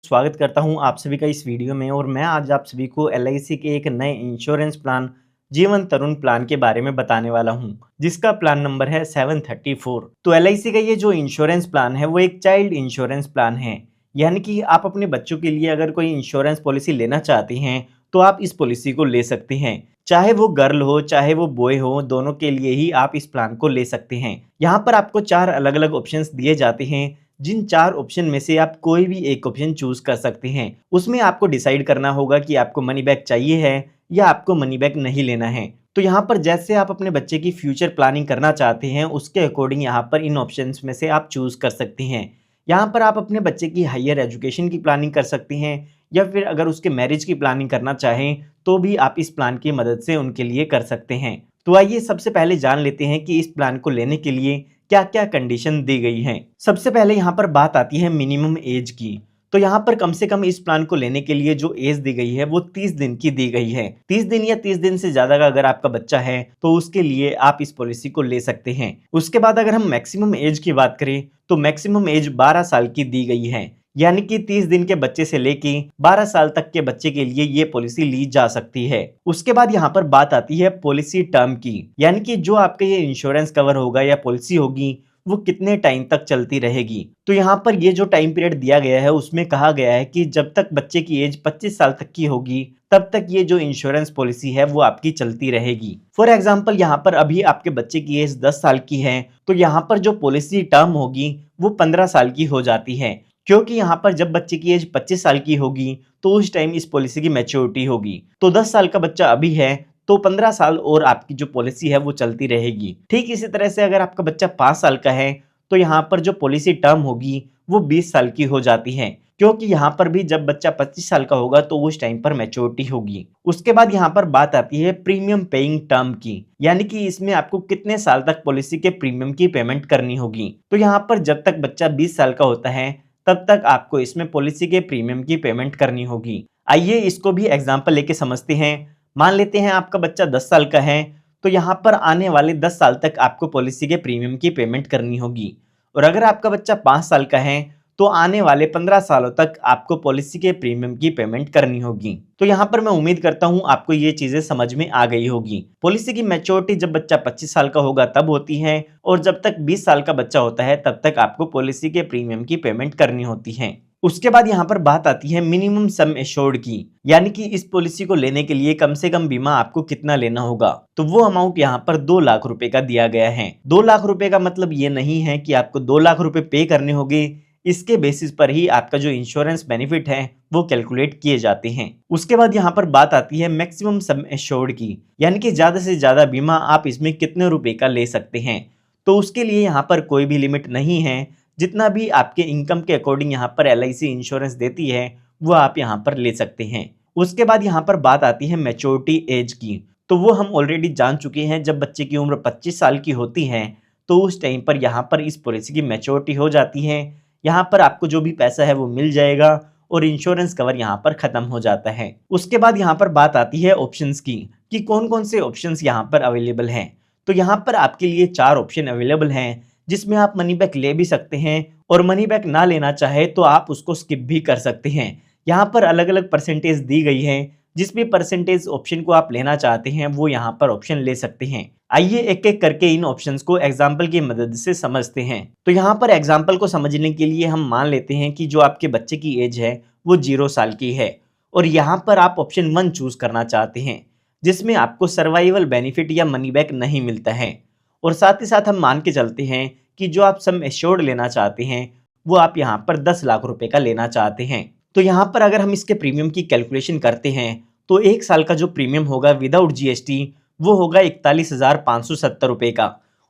स्वागत करता हूं आप सभी का इस वीडियो में। और मैं आज आप सभी को एलआईसी के एक नए इंश्योरेंस प्लान जीवन तरुण प्लान के बारे में बताने वाला हूं, जिसका प्लान नंबर है 734। तो एलआईसी का ये जो इंश्योरेंस प्लान है वो एक चाइल्ड इंश्योरेंस प्लान है, यानी कि आप अपने बच्चों के लिए अगर कोई इंश्योरेंस पॉलिसी लेना चाहते हैं तो आप इस पॉलिसी को ले सकते हैं। चाहे वो गर्ल हो चाहे वो बॉय हो, दोनों के लिए ही आप इस प्लान को ले सकते हैं। यहाँ पर आपको 4 अलग अलग ऑप्शंस दिए जाते हैं, जिन 4 ऑप्शन में से आप कोई भी एक ऑप्शन चूज कर सकते हैं। उसमें आपको डिसाइड करना होगा कि आपको मनी बैक चाहिए है या आपको मनी बैक नहीं लेना है। तो यहाँ पर जैसे आप अपने बच्चे की फ्यूचर प्लानिंग करना चाहते हैं उसके अकॉर्डिंग यहाँ पर इन ऑप्शंस में से आप चूज कर सकते हैं। यहाँ पर आप अपने बच्चे की हायर एजुकेशन की प्लानिंग कर सकते हैं, या फिर अगर उसके मैरिज की प्लानिंग करना चाहें तो भी आप इस प्लान की मदद से उनके लिए कर सकते हैं। तो आइए सबसे पहले जान लेते हैं कि इस प्लान को लेने के लिए क्या क्या कंडीशन दी गई हैं। सबसे पहले यहाँ पर बात आती है मिनिमम एज की। तो यहाँ पर कम से कम इस प्लान को लेने के लिए जो एज दी गई है वो 30 दिन की दी गई है। 30 दिन या 30 दिन से ज्यादा का अगर आपका बच्चा है तो उसके लिए आप इस पॉलिसी को ले सकते हैं। उसके बाद अगर हम मैक्सिमम एज की बात करें तो मैक्सिमम एज 12 साल की दी गई है, यानी कि 30 दिन के बच्चे से लेके 12 साल तक के बच्चे के लिए ये पॉलिसी ली जा सकती है। उसके बाद यहाँ पर बात आती है पॉलिसी टर्म की, यानी कि जो आपका ये इंश्योरेंस कवर होगा या पॉलिसी होगी वो कितने टाइम तक चलती रहेगी। तो यहाँ पर ये जो टाइम पीरियड दिया गया है उसमें कहा गया है कि जब तक बच्चे की एज 25 साल तक की होगी तब तक ये जो इंश्योरेंस पॉलिसी है वो आपकी चलती रहेगी। फॉर एग्जाम्पल यहाँ पर अभी आपके बच्चे की एज 10 साल की है तो यहाँ पर जो पॉलिसी टर्म होगी वो 15 साल की हो जाती है, क्योंकि यहाँ पर जब बच्चे की एज 25 साल की होगी तो उस टाइम इस पॉलिसी की मैच्योरिटी होगी। तो 10 साल का बच्चा अभी है तो 15 साल और आपकी जो पॉलिसी है वो चलती रहेगी। ठीक इसी तरह से अगर आपका बच्चा 5 साल का है तो यहाँ पर जो पॉलिसी टर्म होगी वो 20 साल की हो जाती है, क्योंकि यहाँ पर भी जब बच्चा 25 साल का होगा तो उस टाइम पर मैच्योरिटी होगी। उसके बाद यहाँ पर बात आती है प्रीमियम पेइंग टर्म की, यानी कि इसमें आपको कितने साल तक पॉलिसी के प्रीमियम की पेमेंट करनी होगी। तो यहाँ पर जब तक बच्चा 20 साल का होता है तब तक आपको इसमें पॉलिसी के प्रीमियम की पेमेंट करनी होगी। आइए इसको भी एग्जाम्पल लेके समझते हैं। मान लेते हैं आपका बच्चा 10 साल का है तो यहाँ पर आने वाले 10 साल तक आपको पॉलिसी के प्रीमियम की पेमेंट करनी होगी। और अगर आपका बच्चा 5 साल का है तो आने वाले 15 सालों तक आपको पॉलिसी के प्रीमियम की पेमेंट करनी होगी। तो यहाँ पर मैं उम्मीद करता हूँ आपको ये चीजें समझ में आ गई होगी। पॉलिसी की मैच्योरिटी जब बच्चा 25 साल का होगा तब होती है, और जब तक 20 साल का बच्चा होता है तब तक आपको पॉलिसी के प्रीमियम की पेमेंट करनी होती है। उसके बाद यहाँ पर बात आती है मिनिमम सम एश्योर्ड की, यानी कि इस पॉलिसी को लेने के लिए कम से कम बीमा आपको कितना लेना होगा। तो वो अमाउंट यहाँ पर 2 लाख रुपए का दिया गया है। 2 लाख रुपए का मतलब ये नहीं है कि आपको 2 लाख रुपए पे करने होंगे, इसके बेसिस पर ही आपका जो इंश्योरेंस बेनिफिट है वो कैलकुलेट किए जाते हैं। उसके बाद यहाँ पर बात आती है मैक्सिमम सम एश्योर्ड की, यानी कि ज्यादा से ज्यादा बीमा आप इसमें कितने रुपए का ले सकते हैं। तो उसके लिए यहाँ पर कोई भी लिमिट नहीं है, जितना भी आपके इनकम के अकॉर्डिंग यहाँ पर एलआईसी इंश्योरेंस देती है वो आप यहाँ पर ले सकते हैं। उसके बाद यहाँ पर बात आती है मैच्योरिटी एज की। तो वो हम ऑलरेडी जान चुके हैं, जब बच्चे की उम्र 25 साल की होती है तो उस टाइम पर यहाँ पर इस पॉलिसी की मैच्योरिटी हो जाती है। यहाँ पर आपको जो भी पैसा है वो मिल जाएगा और इंश्योरेंस कवर यहाँ पर खत्म हो जाता है। उसके बाद यहाँ पर बात आती है ऑप्शंस की कि कौन कौन से ऑप्शंस यहाँ पर अवेलेबल हैं। तो यहाँ पर आपके लिए 4 ऑप्शन अवेलेबल हैं, जिसमें आप मनी बैक ले भी सकते हैं और मनी बैक ना लेना चाहे तो आप उसको स्किप भी कर सकते हैं। यहाँ पर अलग अलग परसेंटेज दी गई है, जिस भी परसेंटेज ऑप्शन को आप लेना चाहते हैं वो यहाँ पर ऑप्शन ले सकते हैं। आइए एक एक करके इन ऑप्शंस को एग्जाम्पल की मदद से समझते हैं। तो यहाँ पर एग्जाम्पल को समझने के लिए हम मान लेते हैं कि जो आपके बच्चे की एज है वो 0 साल की है, और यहाँ पर आप ऑप्शन 1 चूज करना चाहते हैं, जिसमें आपको सर्वाइवल बेनिफिट या मनी बैक नहीं मिलता है। और साथ ही साथ हम मान के चलते हैं कि जो आप सम एश्योर्ड लेना चाहते हैं वो आप यहाँ पर 10 लाख रुपए का लेना चाहते हैं। तो यहाँ पर अगर हम इसके प्रीमियम की कैलकुलेशन करते हैं तो 1 साल का जो प्रीमियम होगा विदाउट जीएसटी वो होगा 41,570 रुपए का।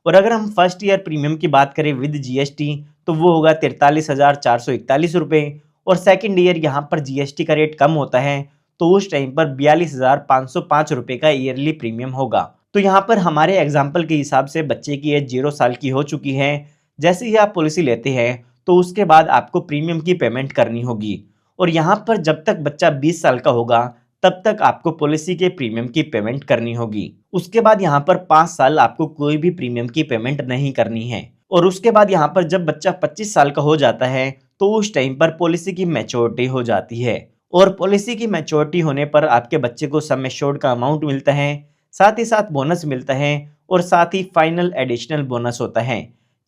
और अगर हम फर्स्ट ईयर प्रीमियम की बात करें विद जीएसटी तो वो होगा 43,441 रुपए। और सेकेंड ईयर यहाँ पर जीएसटी का रेट कम होता है तो उस टाइम पर 42,505 रुपए का ईयरली प्रीमियम होगा। तो यहाँ पर हमारे एग्जाम्पल के हिसाब से बच्चे की एज 0 साल की हो चुकी है। जैसे ही आप पॉलिसी लेते हैं तो उसके बाद आपको प्रीमियम की पेमेंट करनी होगी, और यहाँ पर जब तक बच्चा 20 साल का होगा तब तक आपको पॉलिसी के प्रीमियम की पेमेंट करनी होगी। उसके बाद यहाँ पर 5 साल आपको कोई भी प्रीमियम की पेमेंट नहीं करनी है। और उसके बाद यहाँ पर जब बच्चा 25 साल का हो जाता है तो उस टाइम पर पॉलिसी की मैच्योरिटी हो जाती है और पॉलिसी की मैच्योरिटी होने पर आपके बच्चे को सम एश्योर्ड का अमाउंट मिलता है, साथ ही साथ बोनस मिलता है और साथ ही फाइनल एडिशनल बोनस होता है।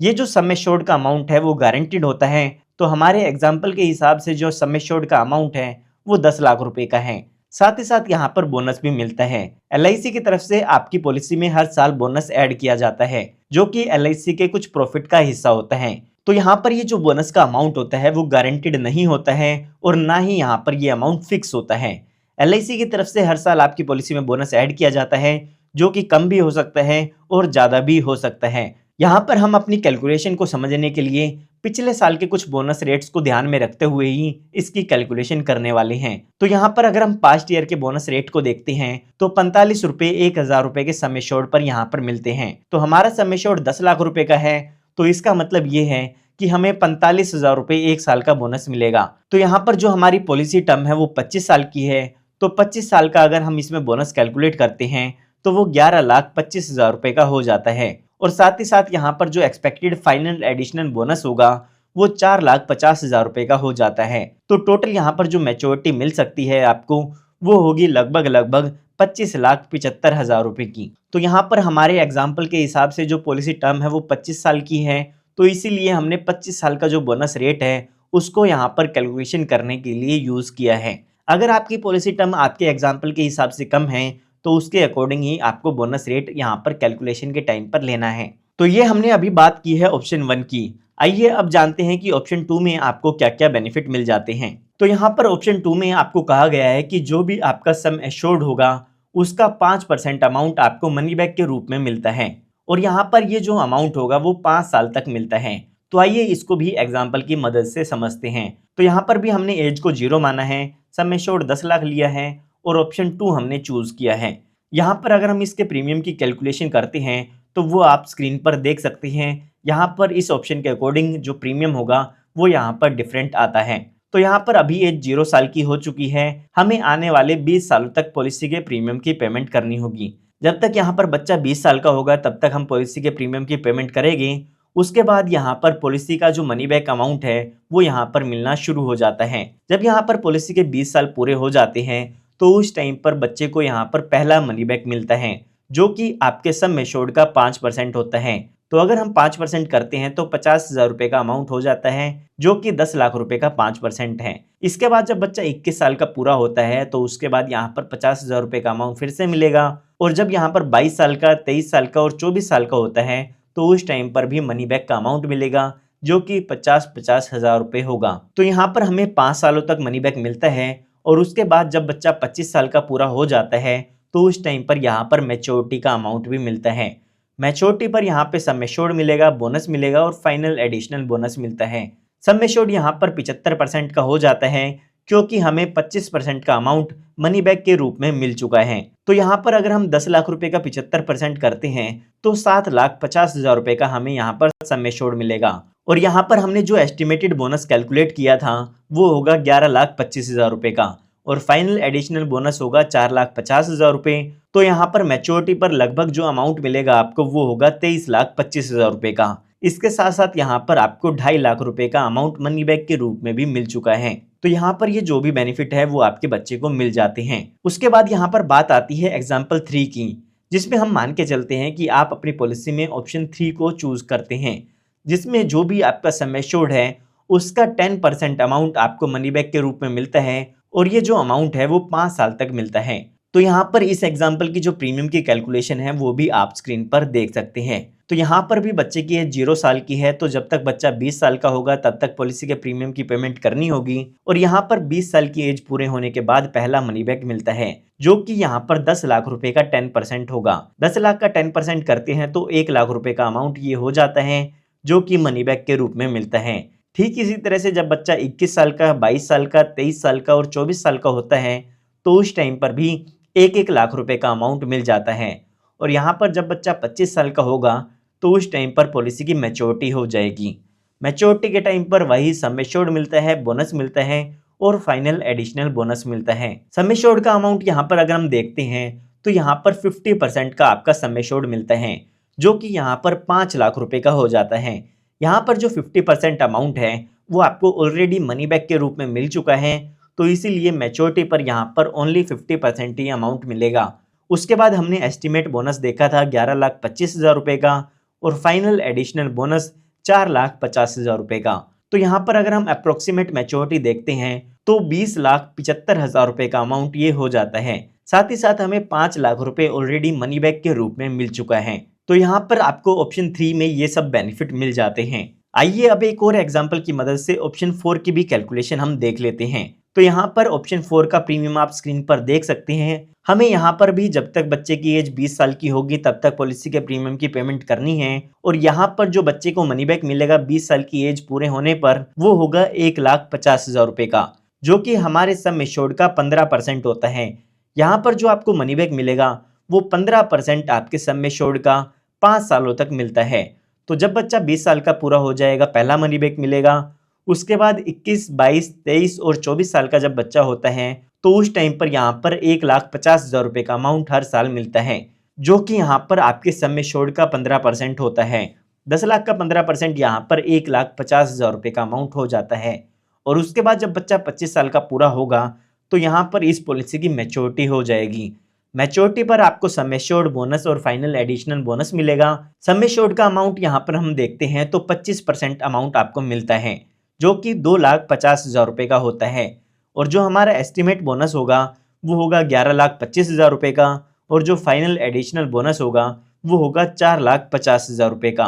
ये जो सम एश्योर्ड का अमाउंट है वो गारंटीड होता है। तो हमारे एग्जाम्पल के हिसाब से जो सम एश्योर्ड का अमाउंट है वो 10 लाख रुपए का है। साथ ही साथ यहाँ पर बोनस भी मिलता है। एलआईसी की तरफ से आपकी पॉलिसी में हर साल बोनस ऐड किया जाता है जो कि एलआईसी के कुछ प्रॉफिट का हिस्सा होता है। तो यहाँ पर ये जो बोनस का अमाउंट होता है वो गारंटीड नहीं होता है और ना ही यहाँ पर ये अमाउंट फिक्स होता है। एलआईसी की तरफ से हर साल आपकी पॉलिसी में बोनस ऐड किया जाता है जो कि कम भी हो सकता है और ज्यादा भी हो सकता है। यहाँ पर हम अपनी कैलकुलेशन को समझने के लिए पिछले साल के कुछ बोनस रेट्स को ध्यान में रखते हुए ही इसकी कैलकुलेशन करने वाले हैं। तो यहाँ पर अगर हम पास्ट ईयर के बोनस रेट को देखते हैं तो 45 रुपए 1000 रुपए के सम एश्योर्ड पर यहाँ पर मिलते हैं। तो हमारा सम एश्योर्ड 10 लाख रुपए का है तो इसका मतलब ये है कि हमें 45,000 रुपए एक साल का बोनस मिलेगा। तो यहाँ पर जो हमारी पॉलिसी टर्म है वो 25 साल की है। तो 25 साल का अगर हम इसमें बोनस कैलकुलेट करते हैं तो वो 11,25,000 रुपए का हो जाता है और साथ ही साथ यहाँ पर जो एक्सपेक्टेड फाइनल एडिशनल बोनस होगा वो 4,50,000 रुपए का हो जाता है। तो टोटल यहाँ पर जो मैच्योरिटी मिल सकती है आपको वो होगी लगभग 25,75,000 रुपए की। तो यहाँ पर हमारे एग्जाम्पल के हिसाब से जो पॉलिसी टर्म है वो 25 साल की है तो इसीलिए हमने 25 साल का जो बोनस रेट है उसको यहाँ पर कैलकुलेशन करने के लिए यूज किया है। अगर आपकी पॉलिसी टर्म आपके एग्जाम्पल के हिसाब से कम है तो उसके अकॉर्डिंग ही आपको बोनस रेट यहाँ पर कैलकुलेशन के टाइम पर लेना है। तो ये हमने अभी बात की है ऑप्शन 1 की। आइए अब जानते हैं कि ऑप्शन 2 में आपको क्या क्या बेनिफिट मिल जाते हैं। तो यहाँ पर ऑप्शन 2 में आपको कहा गया है कि जो भी आपका सम एश्योर्ड होगा उसका 5% अमाउंट आपको मनी बैक के रूप में मिलता है और यहाँ पर ये जो अमाउंट होगा वो 5 साल तक मिलता है। तो आइए इसको भी एग्जाम्पल की मदद से समझते हैं। तो यहाँ पर भी हमने एज को 0 माना है, सम एश्योर्ड 10 लाख लिया है और ऑप्शन 2 हमने चूज किया है। यहाँ पर अगर हम इसके प्रीमियम की कैलकुलेशन करते हैं तो वो आप स्क्रीन पर देख सकते हैं। यहाँ पर इस ऑप्शन के अकॉर्डिंग जो प्रीमियम होगा वो यहाँ पर डिफरेंट आता है। तो यहाँ पर अभी एज 0 साल की हो चुकी है, हमें आने वाले 20 सालों तक पॉलिसी के प्रीमियम की पेमेंट करनी होगी। जब तक यहाँ पर बच्चा 20 साल का होगा तब तक हम पॉलिसी के प्रीमियम की पेमेंट करेंगे। उसके बाद यहाँ पर पॉलिसी का जो मनी बैक अमाउंट है वो यहाँ पर मिलना शुरू हो जाता है। जब यहाँ पर पॉलिसी के 20 साल पूरे हो जाते हैं तो उस टाइम पर बच्चे को यहाँ पर पहला मनी बैक मिलता है जो कि आपके सम एश्योर्ड का 5% होता है। तो अगर हम 5% करते हैं तो 50,000 रुपए का अमाउंट हो जाता है जो कि 10 लाख रुपए का 5% है। इसके बाद जब बच्चा 21 साल का पूरा होता है तो उसके बाद यहाँ पर 50,000 रुपए का अमाउंट फिर से मिलेगा और जब यहाँ पर 22 साल का, 23 साल का और 24 साल का होता है तो उस टाइम पर भी मनी बैक का अमाउंट मिलेगा जो कि 50,000 रुपए होगा। तो यहाँ पर हमें 5 सालों तक मनी बैक मिलता है और उसके बाद जब बच्चा 25 साल का पूरा हो जाता है तो उस टाइम पर यहाँ पर मैच्योरिटी का अमाउंट भी मिलता है। मैच्योरिटी पर यहाँ पे सम एश्योर्ड मिलेगा, बोनस मिलेगा और फाइनल एडिशनल बोनस मिलता है। सम एश्योर्ड यहाँ पर 75% का हो जाता है क्योंकि हमें 25% का अमाउंट मनी बैक के रूप में मिल चुका है। तो यहाँ पर अगर हम 10 लाख रुपए का 75% करते हैं तो 7,50,000 रुपए का हमें यहाँ पर सम एश्योर्ड मिलेगा और यहाँ पर हमने जो एस्टिमेटेड बोनस कैलकुलेट किया था वो होगा 11,25,000 रुपए का और फाइनल एडिशनल बोनस होगा 4,50,000 रुपए। तो यहाँ पर मैच्योरिटी पर लगभग जो अमाउंट मिलेगा आपको वो होगा 23,25,000 रुपए का। इसके साथ साथ यहाँ पर आपको 2.5 लाख रुपए का अमाउंट मनी बैक के रूप में भी मिल चुका है। तो यहाँ पर ये जो भी बेनिफिट है वो आपके बच्चे को मिल जाते हैं। उसके बाद यहाँ पर बात आती है एग्जाम्पल 3 की, जिसमें हम मान के चलते हैं कि आप अपनी पॉलिसी में ऑप्शन 3 को चूज करते हैं जिसमें जो भी आपका सम एश्योर्ड है उसका 10% अमाउंट आपको मनी बैक के रूप में मिलता है और ये जो अमाउंट है वो 5 साल तक मिलता है। तो यहाँ पर इस एग्जाम्पल की जो प्रीमियम की कैलकुलेशन है वो भी आप स्क्रीन पर देख सकते हैं। तो यहाँ पर भी बच्चे की एज 0 साल की है तो जब तक बच्चा 20 साल का होगा तब तक पॉलिसी के प्रीमियम की पेमेंट करनी होगी और यहाँ पर 20 साल की एज पूरे होने के बाद पहला मनी बैक मिलता है जो कि यहाँ पर 10 लाख रुपए का 10% होगा। 10 लाख का 10% करते हैं तो 1 लाख रुपए का अमाउंट ये हो जाता है जो कि मनी बैक के रूप में मिलता है। ठीक इसी तरह से जब बच्चा 21 साल का, 22 साल का, 23 साल का और 24 साल का होता है तो उस टाइम पर भी 1-1 लाख रुपए का अमाउंट मिल जाता है और यहाँ पर जब बच्चा 25 साल का होगा तो उस टाइम पर पॉलिसी की मैच्योरिटी हो जाएगी। मैच्योरिटी के टाइम पर वही सम एश्योर्ड मिलता है, बोनस मिलता है और फाइनल एडिशनल बोनस मिलता है। सम एश्योर्ड का अमाउंट यहाँ पर अगर हम देखते हैं तो यहाँ पर 50% का आपका सम एश्योर्ड मिलता है जो कि यहाँ पर 5 लाख रुपए का हो जाता है। यहाँ पर जो 50% अमाउंट है वो आपको ऑलरेडी मनी बैक के रूप में मिल चुका है, तो इसीलिए मैच्योरिटी पर यहाँ पर ओनली 50% ही अमाउंट मिलेगा। उसके बाद हमने एस्टिमेट बोनस देखा था 11,25,000 रुपये का और फाइनल एडिशनल बोनस 4,50,000 रुपये का। तो यहाँ पर अगर हम अप्रोक्सीमेट मैच्योरिटी देखते हैं तो 20,75,000 रुपये का अमाउंट ये हो जाता है। साथ ही साथ हमें 5 लाख रुपए ऑलरेडी मनी बैक के रूप में मिल चुका है। तो यहाँ पर आपको ऑप्शन 3 में ये सब बेनिफिट मिल जाते हैं। आइए अब एक और एग्जांपल की मदद से ऑप्शन 4 की भी कैलकुलेशन हम देख लेते हैं। तो यहाँ पर ऑप्शन 4 का प्रीमियम आप स्क्रीन पर देख सकते हैं। हमें यहाँ पर भी जब तक बच्चे की एज 20 साल की होगी तब तक पॉलिसी के प्रीमियम की पेमेंट करनी है, और यहाँ पर जो बच्चे को मनी बैक मिलेगा 20 साल की एज पूरे होने पर वो होगा 1,50,000 रुपये का, जो कि हमारे सम एश्योर्ड का 15% होता है। यहाँ पर जो आपको मनी बैक मिलेगा वो 15% आपके सम एश्योर्ड का 5 सालों तक मिलता है। तो जब बच्चा 20 साल का पूरा हो जाएगा पहला मनी बैक मिलेगा। उसके बाद 21, 22, 23 और 24 साल का जब बच्चा होता है तो उस टाइम पर यहाँ पर 1,50,000 रुपये का अमाउंट हर साल मिलता है, जो कि यहाँ पर आपके सम एश्योर्ड का 15% होता है। 10 लाख का 15% यहाँ पर 1,50,000 रुपये का अमाउंट हो जाता है। और उसके बाद जब बच्चा 25 साल का पूरा होगा तो यहाँ पर इस पॉलिसी की मैच्योरिटी हो जाएगी। मैच्योरिटी पर आपको सम एश्योर्ड बोनस और फाइनल एडिशनल बोनस मिलेगा। सम एश्योर्ड का अमाउंट यहाँ पर हम देखते हैं तो 25% अमाउंट आपको मिलता है, जो कि 2,50,000 रुपये का होता है। और जो हमारा एस्टिमेट बोनस होगा वो होगा 11,25,000 रुपये का, और जो फाइनल एडिशनल बोनस होगा वो होगा 4,50,000 रुपये का।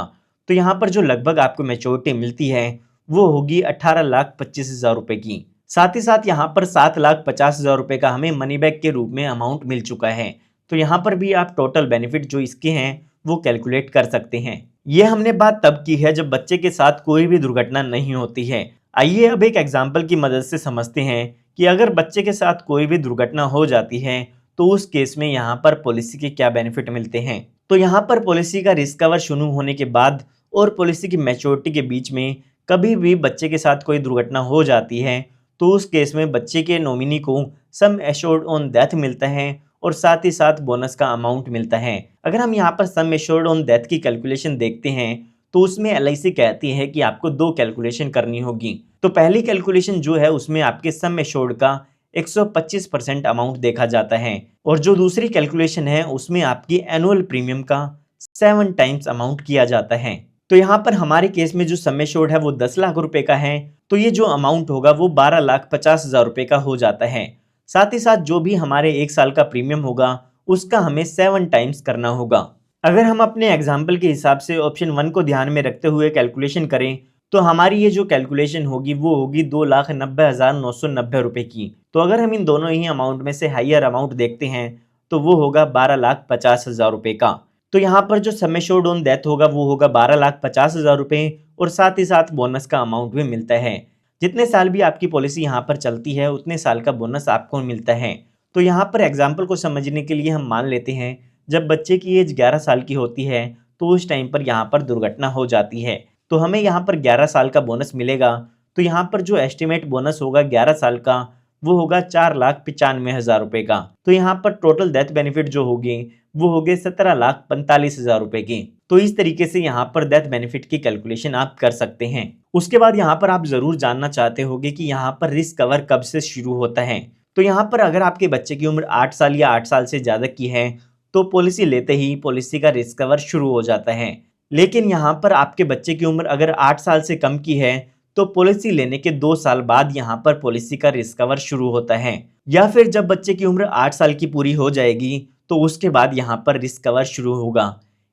तो यहाँ पर जो लगभग आपको मैच्योरिटी मिलती है वो होगी 18,25,000 रुपये की। साथ ही साथ यहाँ पर 7,50,000 रुपये का हमें मनी बैक के रूप में अमाउंट मिल चुका है। तो यहाँ पर भी आप टोटल बेनिफिट जो इसके हैं वो कैलकुलेट कर सकते हैं। ये हमने बात तब की है जब बच्चे के साथ कोई भी दुर्घटना नहीं होती है। आइए अब एक एग्जाम्पल की मदद से समझते हैं कि अगर बच्चे के साथ कोई भी दुर्घटना हो जाती है तो उस केस में यहाँ पर पॉलिसी के क्या बेनिफिट मिलते हैं। तो यहाँ पर पॉलिसी का रिस्क कवर शुरू होने के बाद और पॉलिसी की मैच्योरिटी के बीच में कभी भी बच्चे के साथ कोई दुर्घटना हो जाती है तो उस केस में बच्चे के नॉमिनी को सम एश्योर्ड ऑन डेथ मिलता है और साथ ही साथ बोनस का अमाउंट मिलता है। अगर हम यहाँ पर सम एश्योर्ड ऑन डेथ की कैलकुलेशन देखते हैं तो उसमें एलआईसी कहती है कि आपको 2 कैलकुलेशन करनी होगी। तो पहली कैलकुलेशन जो है उसमें आपके सम एश्योर्ड का 125% अमाउंट देखा जाता है, और जो दूसरी कैलकुलेशन है उसमें आपकी एनुअल प्रीमियम का 7 टाइम्स अमाउंट किया जाता है। तो यहाँ पर हमारे केस में जो सम एश्योर्ड है वो 10 लाख रुपए का है, तो ये जो अमाउंट होगा वो 12,50,000 रुपये का हो जाता है। साथ ही साथ जो भी हमारे 1 साल का प्रीमियम होगा उसका हमें 7 टाइम्स करना होगा। अगर हम अपने एग्जाम्पल के हिसाब से ऑप्शन 1 को ध्यान में रखते हुए कैलकुलेशन करें तो हमारी ये जो कैलकुलेशन होगी वो होगी 2,90,990 रुपये की। तो अगर हम इन दोनों ही अमाउंट में से हाइयर अमाउंट देखते हैं तो वो होगा 12,50,000 रुपये का। तो यहाँ पर जो सम एश्योर्ड ऑन डेथ होगा वो होगा 12,50,000 रुपये, और साथ ही साथ बोनस का अमाउंट भी मिलता है। जितने साल भी आपकी पॉलिसी यहाँ पर चलती है उतने साल का बोनस आपको मिलता है। तो यहाँ पर एग्जाम्पल को समझने के लिए हम मान लेते हैं जब बच्चे की एज 11 साल की होती है तो उस टाइम पर यहाँ पर दुर्घटना हो जाती है, तो हमें यहाँ पर 11 साल का बोनस मिलेगा। तो यहाँ पर जो एस्टिमेट बोनस होगा 11 साल का वो होगा 4,95,000 रुपये का। तो यहाँ पर टोटल डेथ बेनिफिट जो होगी वो हो गए 17,45,000 रुपये की। तो इस तरीके से यहाँ पर डेथ बेनिफिट की कैलकुलेशन आप कर सकते हैं। उसके बाद यहाँ पर आप जरूर जानना चाहते होंगे कि यहाँ पर रिस्क कवर कब से शुरू होता है। तो यहाँ पर अगर आपके बच्चे की उम्र 8 साल या 8 साल से ज़्यादा की है तो पॉलिसी लेते ही पॉलिसी का रिस्क कवर शुरू हो जाता है। लेकिन यहाँ पर आपके बच्चे की उम्र अगर 8 साल से कम की है तो पॉलिसी लेने के 2 साल बाद यहाँ पर पॉलिसी का रिस्क कवर शुरू होता है, या फिर जब बच्चे की उम्र 8 साल की पूरी हो जाएगी तो उसके बाद यहाँ पर रिस्क कवर शुरू होगा।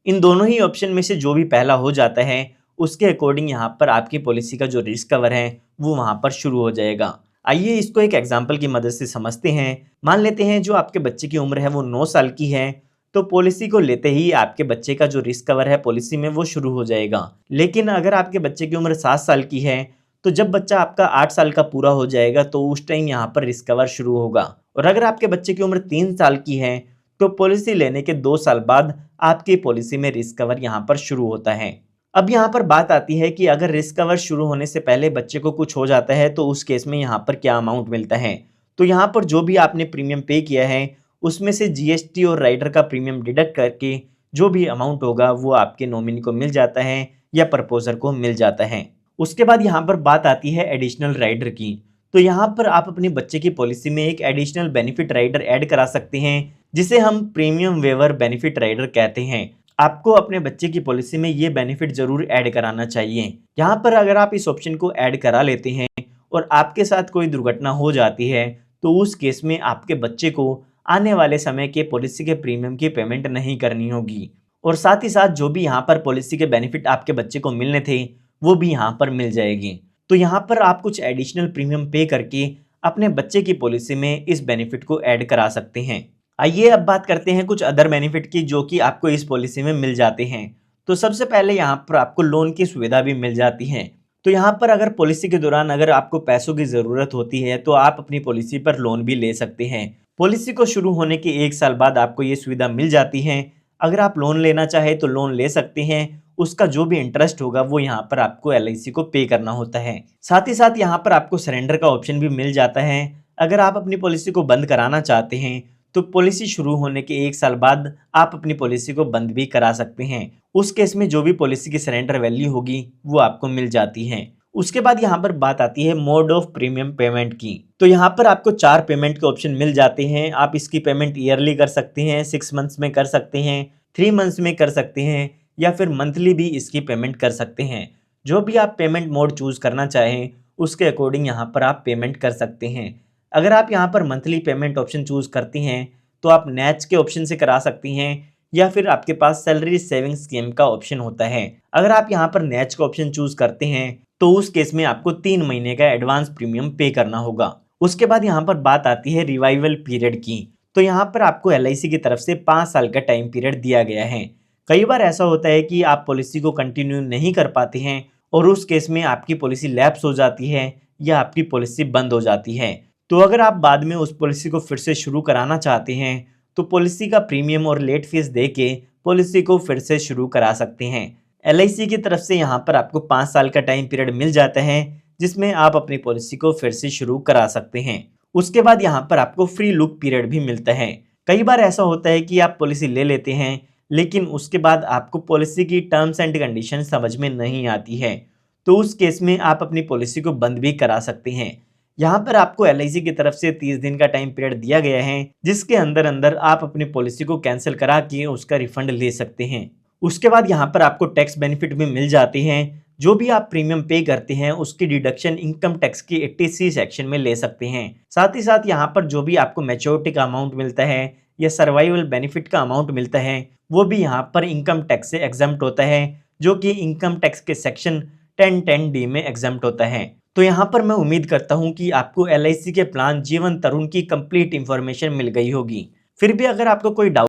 इन दोनों ही ऑप्शन में से जो भी पहला हो जाता है उसके अकॉर्डिंग यहाँ पर आपकी पॉलिसी का जो रिस्क कवर है वो वहाँ पर शुरू हो जाएगा। आइए इसको एक एग्जाम्पल की मदद से समझते हैं। मान लेते हैं जो आपके बच्चे की उम्र है वो 9 साल की है, तो पॉलिसी को लेते ही आपके बच्चे का जो रिस्क कवर है पॉलिसी में वो शुरू हो जाएगा। लेकिन अगर आपके बच्चे की उम्र 7 साल की है तो जब बच्चा आपका 8 साल का पूरा हो जाएगा तो उस टाइम यहाँ पर रिस्क कवर शुरू होगा। और अगर आपके बच्चे की उम्र 3 साल की है तो पॉलिसी लेने के 2 साल बाद आपकी पॉलिसी में रिस्क कवर यहाँ पर शुरू होता है। अब यहाँ पर बात आती है कि अगर रिस्क कवर शुरू होने से पहले बच्चे को कुछ हो जाता है तो उस केस में यहाँ पर क्या अमाउंट मिलता है। तो यहाँ पर जो भी आपने प्रीमियम पे किया है उसमें से जीएसटी और राइडर का प्रीमियम डिडक्ट करके जो भी अमाउंट होगा वो आपके नॉमिनी को मिल जाता है या प्रपोजर को मिल जाता है। उसके बाद यहाँ पर बात आती है एडिशनल राइडर की। तो यहाँ पर आप अपने बच्चे की पॉलिसी में एक एडिशनल बेनिफिट राइडर ऐड करा सकते हैं, जिसे हम प्रीमियम वेवर बेनिफिट राइडर कहते हैं। आपको अपने बच्चे की पॉलिसी में ये बेनिफिट जरूर ऐड कराना चाहिए। यहाँ पर अगर आप इस ऑप्शन को ऐड करा लेते हैं और आपके साथ कोई दुर्घटना हो जाती है, तो उस केस में आपके बच्चे को आने वाले समय के पॉलिसी के प्रीमियम की पेमेंट नहीं करनी होगी, और साथ ही साथ जो भी यहाँ पर पॉलिसी के बेनिफिट आपके बच्चे को मिलने थे वो भी यहाँ पर मिल जाएगी। तो यहाँ पर आप कुछ एडिशनल प्रीमियम पे करके अपने बच्चे की पॉलिसी में इस बेनिफिट को ऐड करा सकते हैं। आइए अब बात करते हैं कुछ अदर बेनिफिट की जो कि आपको इस पॉलिसी में मिल जाते हैं। तो सबसे पहले यहाँ पर आपको लोन की सुविधा भी मिल जाती है। तो यहाँ पर अगर पॉलिसी के दौरान अगर आपको पैसों की ज़रूरत होती है तो आप अपनी पॉलिसी पर लोन भी ले सकते हैं। पॉलिसी को शुरू होने के 1 साल बाद आपको ये सुविधा मिल जाती है। अगर आप लोन लेना चाहे तो लोन ले सकते हैं। उसका जो भी इंटरेस्ट होगा वो यहाँ पर आपको LIC को पे करना होता है। साथ ही साथ यहाँ पर आपको सरेंडर का ऑप्शन भी मिल जाता है। अगर आप अपनी पॉलिसी को बंद कराना चाहते हैं तो पॉलिसी शुरू होने के 1 साल बाद आप अपनी पॉलिसी को बंद भी करा सकते हैं। उस केस में जो भी पॉलिसी की सरेंडर वैल्यू होगी वो आपको मिल जाती है। उसके बाद यहाँ पर बात आती है मोड ऑफ प्रीमियम पेमेंट की। तो यहाँ पर आपको 4 पेमेंट के ऑप्शन मिल जाते हैं। आप इसकी पेमेंट ईयरली कर सकते हैं, 6 मंथ्स में कर सकते हैं, 3 मंथ्स में कर सकते हैं, या फिर मंथली भी इसकी पेमेंट कर सकते हैं। जो भी आप पेमेंट मोड चूज करना चाहें उसके अकॉर्डिंग यहाँ पर आप पेमेंट कर सकते हैं। अगर आप यहाँ पर मंथली पेमेंट ऑप्शन चूज करती हैं तो आप नैच के ऑप्शन से करा सकती हैं, या फिर आपके पास सैलरी सेविंग स्कीम का ऑप्शन होता है। अगर आप यहाँ पर नैच का ऑप्शन चूज करते हैं तो उस केस में आपको 3 महीने का एडवांस प्रीमियम पे करना होगा। उसके बाद यहाँ पर बात आती है रिवाइवल पीरियड की। तो यहाँ पर आपको LIC की तरफ से 5 साल का टाइम पीरियड दिया गया है। कई बार ऐसा होता है कि आप पॉलिसी को कंटिन्यू नहीं कर पाते हैं और उस केस में आपकी पॉलिसी लैप्स हो जाती है या आपकी पॉलिसी बंद हो जाती है। तो अगर आप बाद में उस पॉलिसी को फिर से शुरू कराना चाहते हैं तो पॉलिसी का प्रीमियम और लेट फीस दे के पॉलिसी को फिर से शुरू करा सकते हैं। LIC की तरफ से यहाँ पर आपको 5 साल का टाइम पीरियड मिल जाता है जिसमें आप अपनी पॉलिसी को फिर से शुरू करा सकते हैं। उसके बाद यहाँ पर आपको फ्री लुक पीरियड भी मिलता है। कई बार ऐसा होता है कि आप पॉलिसी ले लेते हैं लेकिन उसके बाद आपको पॉलिसी की टर्म्स एंड कंडीशन समझ में नहीं आती है, तो उस केस में आप अपनी पॉलिसी को बंद भी करा सकते हैं। यहाँ पर आपको LIC की तरफ से 30 दिन का टाइम पीरियड दिया गया है जिसके अंदर अंदर आप अपनी पॉलिसी को कैंसिल करा के उसका रिफंड ले सकते हैं। उसके बाद यहाँ पर आपको टैक्स बेनिफिट भी मिल जाते हैं। जो भी आप प्रीमियम पे करते हैं उसकी डिडक्शन इनकम टैक्स की 80C सेक्शन में ले सकते हैं। साथ ही साथ यहाँ पर जो भी आपको मैच्योरिटी का अमाउंट मिलता है या सर्वाइवल बेनिफिट का अमाउंट मिलता है वो भी यहाँ पर इनकम टैक्स से एग्जम्प्ट होता है, जो कि इनकम टैक्स के सेक्शन 1010D में एग्जम्प्ट होता है। तो यहाँ पर मैं उम्मीद करता हूँ कि आपको LIC के प्लान जीवन तरुण की कंप्लीट इंफॉर्मेशन मिल गई होगी। फिर भी अगर आपको कोई डाउट